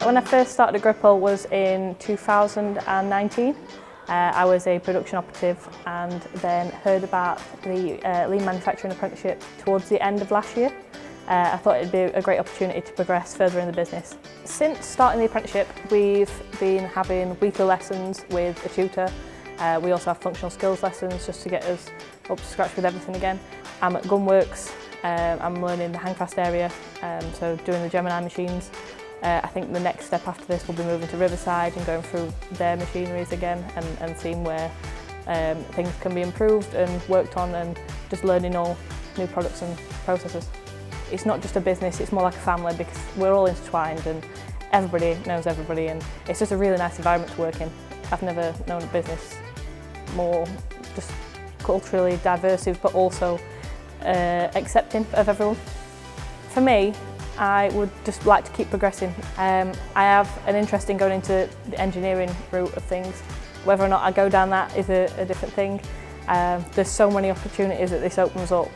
When I first started at Gripple was in 2019. I was a production operative and then heard about the lean manufacturing apprenticeship towards the end of last year. I thought it'd be a great opportunity to progress further in the business. Since starting the apprenticeship, we've been having weekly lessons with a tutor. We also have functional skills lessons just to get us up to scratch with everything again. I'm at Gunworks. I'm learning the handcraft area, so doing the Gemini machines. I think the next step after this will be moving to Riverside and going through their machineries again and seeing where things can be improved and worked on, and just learning all new products and processes. It's not just a business, it's more like a family because we're all intertwined and everybody knows everybody, and it's just a really nice environment to work in. I've never known a business more just culturally diverse but also accepting of everyone. For me, I would just like to keep progressing. I have an interest in going into the engineering route of things. Whether or not I go down that is a different thing. There's so many opportunities that this opens up.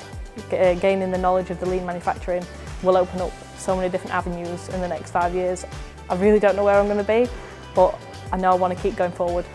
Gaining the knowledge of the lean manufacturing will open up so many different avenues in the next 5 years. I really don't know where I'm going to be, but I know I want to keep going forward.